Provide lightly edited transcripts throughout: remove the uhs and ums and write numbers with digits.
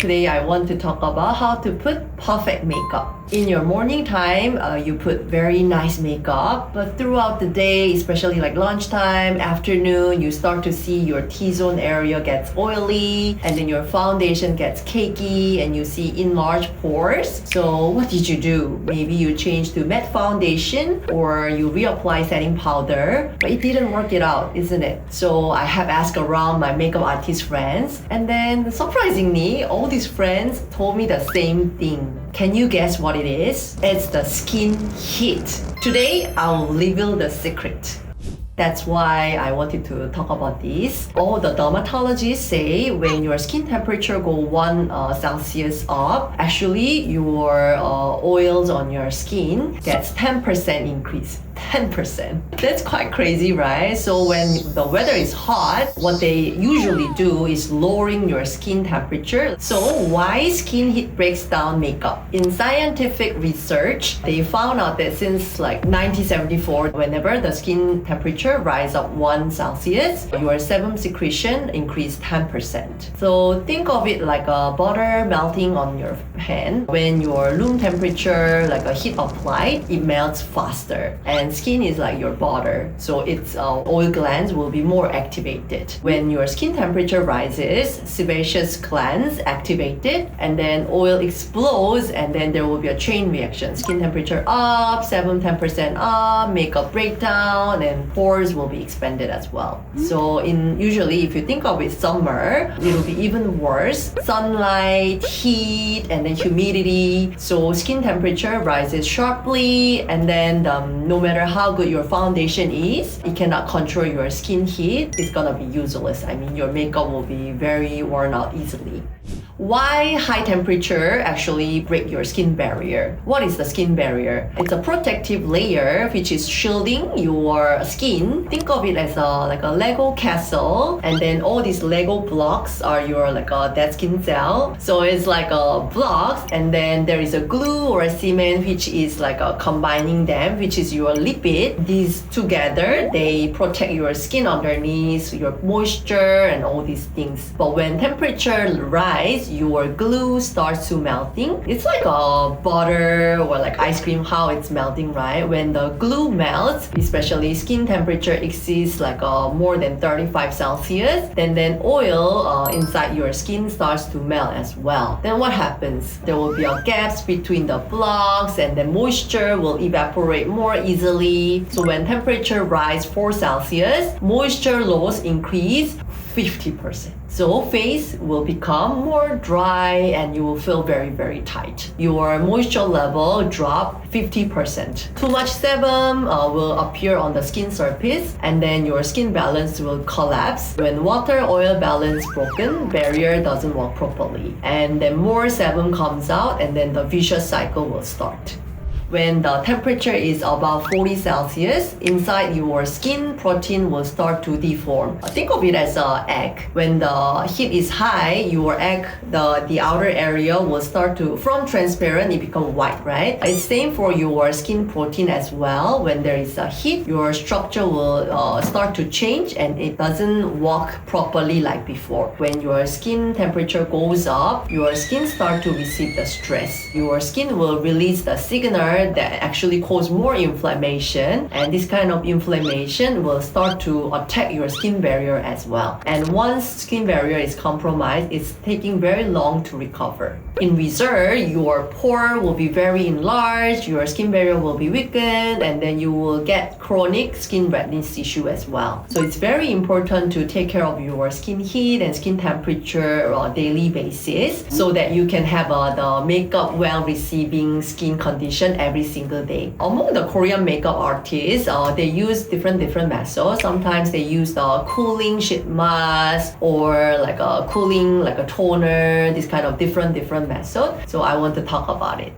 Today I want to talk about how to put perfect makeup. In your morning time, you put very nice makeup, but throughout the day, especially like lunchtime, afternoon, you start to see your T-zone area gets oily, and then your foundation gets cakey, and you see enlarged pores. So what did you do? Maybe you changed to matte foundation, or you reapply setting powder, but it didn't work it out, isn't it? So I have asked around my makeup artist friends, and then surprisingly, all these friends told me the same thing. Can you guess what it is? It's the skin heat. Today, I'll reveal the secret. That's why I wanted to talk about this. All the dermatologists say when your skin temperature go 1 Celsius up, actually your oils on your skin gets 10% increase. 10%. That's quite crazy, right? So when the weather is hot, what they usually do is lowering your skin temperature. So why skin heat breaks down makeup? In scientific research, they found out that since like 1974, whenever the skin temperature rise up 1 Celsius, your sebum secretion increased 10%. So think of it like a butter melting on your hand. When your room temperature, like a heat applied, it melts faster. And skin is like your butter, so its oil glands will be more activated. When your skin temperature rises, sebaceous glands activated, and then oil explodes, and then there will be a chain reaction. Skin temperature up, sebum 10% up, makeup breakdown, and pores will be expanded as well. So usually if you think of it summer, it will be even worse. Sunlight, heat, and then humidity. So skin temperature rises sharply, and then no matter how good your foundation is, it cannot control your skin heat. It's gonna be useless. I mean, your makeup will be very worn out easily. Why high temperature actually break your skin barrier? What is the skin barrier? It's a protective layer which is shielding your skin. Think of it as like a Lego castle, and then all these Lego blocks are your like a dead skin cell. So it's like a blocks, and then there is a glue or a cement which is like combining them, which is your lipid. These together, they protect your skin underneath, your moisture and all these things. But when temperature rise, your glue starts to melting. It's like a butter or like ice cream, how it's melting, right? When the glue melts, especially skin temperature exceeds like more than 35 Celsius, then oil inside your skin starts to melt as well. Then what happens? There will be a gaps between the blocks, and the moisture will evaporate more easily. So when temperature rise 4 Celsius, moisture loss increase 50%. So face will become more dry and you will feel very, very tight. Your moisture level drop 50%. Too much sebum will appear on the skin surface, and then your skin balance will collapse. When water-oil balance broken, barrier doesn't work properly. And then more sebum comes out, and then the vicious cycle will start. When the temperature is above 40 Celsius, inside your skin, protein will start to deform. Think of it as an egg. When the heat is high, your egg, the outer area will start to, from transparent, it become white, right? It's same for your skin protein as well. When there is a heat, your structure will start to change, and it doesn't work properly like before. When your skin temperature goes up, your skin start to receive the stress. Your skin will release the signal that actually cause more inflammation, and this kind of inflammation will start to attack your skin barrier as well. And once skin barrier is compromised, it's taking very long to recover. In result, your pore will be very enlarged, your skin barrier will be weakened, and then you will get chronic skin redness issue as well. So it's very important to take care of your skin heat and skin temperature on a daily basis, so that you can have the makeup well receiving skin condition every single day. Among the Korean makeup artists, they use different methods. Sometimes they use the cooling sheet mask, or like a cooling, like a toner, this kind of different method. So I want to talk about it.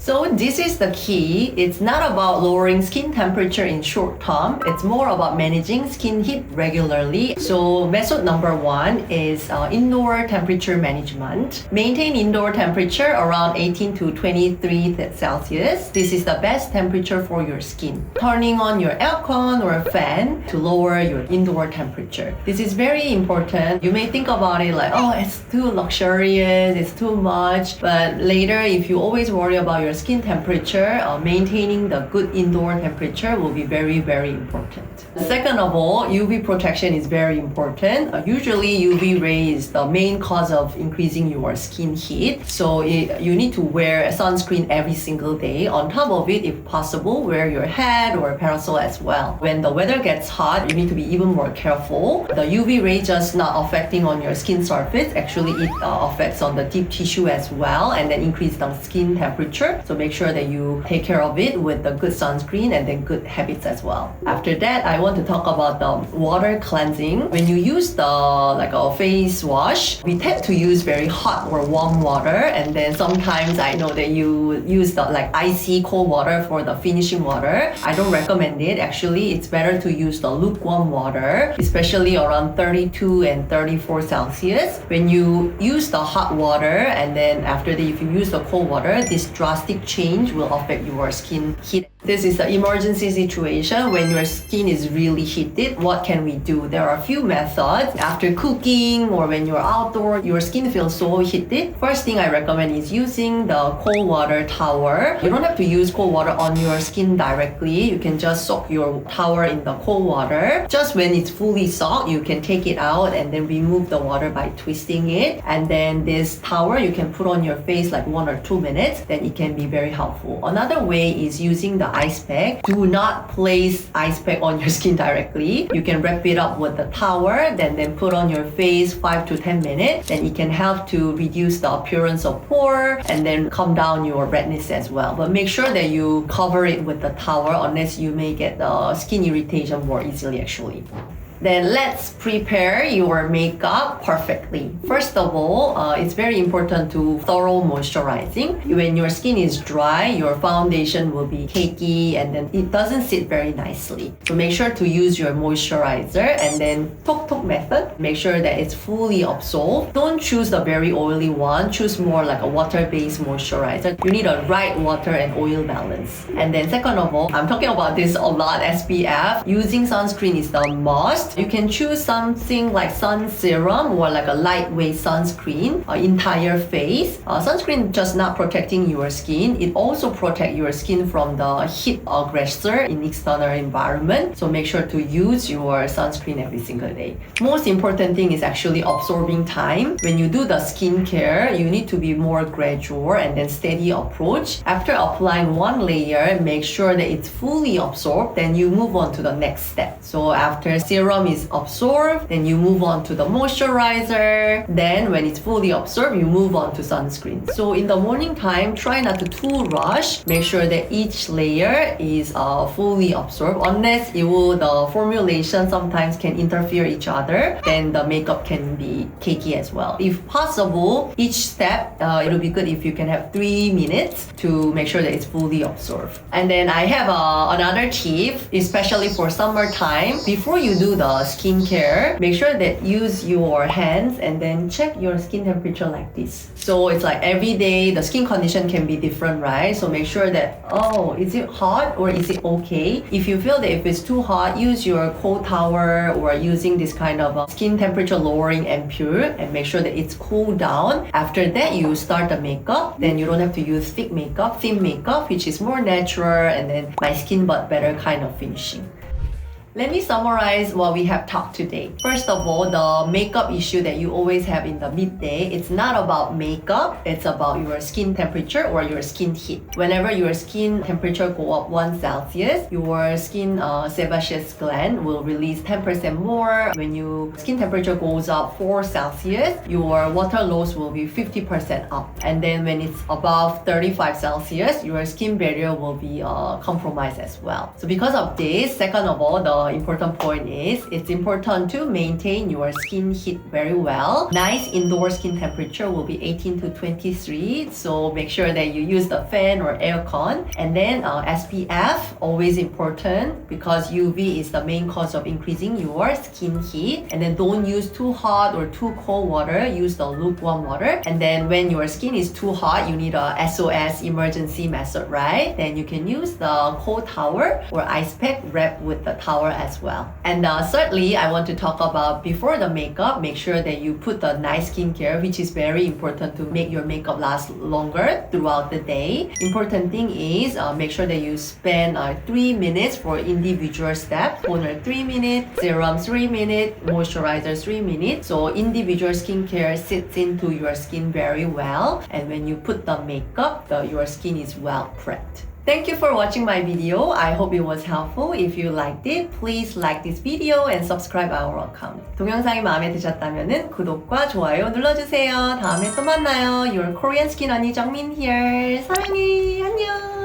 So this is the key. It's not about lowering skin temperature in short term. It's more about managing skin heat regularly. So method number 1 is indoor temperature management. Maintain indoor temperature around 18 to 23 Celsius. This is the best temperature for your skin. Turning on your aircon or a fan to lower your indoor temperature. This is very important. You may think about it like, oh, it's too luxurious, it's too much. But later, if you always worry about your skin temperature, maintaining the good indoor temperature will be very, very important. Second of all, UV protection is very important. Usually UV ray is the main cause of increasing your skin heat. So you need to wear a sunscreen every single day. On top of it, if possible, wear your hat or a parasol as well. When the weather gets hot, you need to be even more careful. The UV ray just not affecting on your skin surface. Actually, it affects on the deep tissue as well and then increase the skin temperature. So make sure that you take care of it with the good sunscreen and then good habits as well. After that, I want to talk about the water cleansing. When you use a face wash, we tend to use very hot or warm water, and then sometimes I know that you use the icy cold water for the finishing water. I don't recommend it. Actually, it's better to use the lukewarm water, especially around 32 and 34 Celsius. When you use the hot water and then after that if you use the cold water, this drastic change will affect your skin heat. This is the emergency situation when your skin is really heated. What can we do? There are a few methods. After cooking or when you're outdoor, your skin feels so heated. First thing I recommend is using the cold water towel. You don't have to use cold water on your skin directly. You can just soak your towel in the cold water. Just when it's fully soaked, you can take it out and then remove the water by twisting it. And then this towel you can put on your face like 1 or 2 minutes. Then it can be very helpful. Another way is using the ice pack. Do not place ice pack on your skin directly. You can wrap it up with the towel, then put on your face 5 to 10 minutes. Then it can help to reduce the appearance of pore and then calm down your redness as well. But make sure that you cover it with the towel unless you may get the skin irritation more easily actually. Then let's prepare your makeup perfectly. First of all, it's very important to thorough moisturizing. When your skin is dry, your foundation will be cakey and then it doesn't sit very nicely. So make sure to use your moisturizer and then tok method. Make sure that it's fully absorbed. Don't choose the very oily one. Choose more like a water-based moisturizer. You need a right water and oil balance. And then second of all, I'm talking about this a lot, SPF. Using sunscreen is the must. You can choose something like sun serum or like a lightweight sunscreen, entire face. Sunscreen just not protecting your skin. It also protects your skin from the heat aggressor in external environment. So make sure to use your sunscreen every single day. Most important thing is actually absorbing time. When you do the skincare, you need to be more gradual and then steady approach. After applying one layer, make sure that it's fully absorbed. Then you move on to the next step. So after serum is absorbed, then you move on to the moisturizer. Then when it's fully absorbed, you move on to sunscreen. So in the morning time, try not to too rush. Make sure that each layer is fully absorbed. Unless the formulation sometimes can interfere each other, then the makeup can be cakey as well. If possible, each step, it'll be good if you can have 3 minutes to make sure that it's fully absorbed. And then I have another tip, especially for summertime. Before you do the skincare, make sure that use your hands and then check your skin temperature like this. So it's like every day the skin condition can be different, right? So make sure that, is it hot or is it okay? If you feel that if it's too hot, use your cold towel or using this kind of skin temperature lowering ampule and make sure that it's cooled down. After that, you start the makeup. Then you don't have to use thick makeup, thin makeup, which is more natural and then my skin but better kind of finishing. Let me summarize what we have talked today. First of all, the makeup issue that you always have in the midday, it's not about makeup, it's about your skin temperature or your skin heat. Whenever your skin temperature go up 1 Celsius, your skin sebaceous gland will release 10% more. When your skin temperature goes up 4 Celsius, your water loss will be 50% up. And then when it's above 35 Celsius, your skin barrier will be compromised as well. So because of this, second of all, the important point is it's important to maintain your skin heat very well. Nice indoor skin temperature will be 18 to 23, so make sure that you use the fan or aircon. And then SPF, always important because UV is the main cause of increasing your skin heat. And then don't use too hot or too cold water, use the lukewarm water. And then when your skin is too hot, you need a SOS emergency method, right? Then you can use the cold towel or ice pack wrapped with the towel as well. And thirdly, I want to talk about before the makeup, make sure that you put the nice skincare, which is very important to make your makeup last longer throughout the day. Important thing is make sure that you spend 3 minutes for individual steps. Toner 3 minutes, serum 3 minutes, moisturizer 3 minutes. So individual skincare sits into your skin very well. And when you put the makeup, your skin is well prepped. Thank you for watching my video. I hope it was helpful. If you liked it, please like this video and subscribe our account. 동영상이 마음에 드셨다면 구독과 좋아요 눌러주세요. 다음에 또 만나요. Your Korean skin 언니 정민 here. 사랑해. 안녕.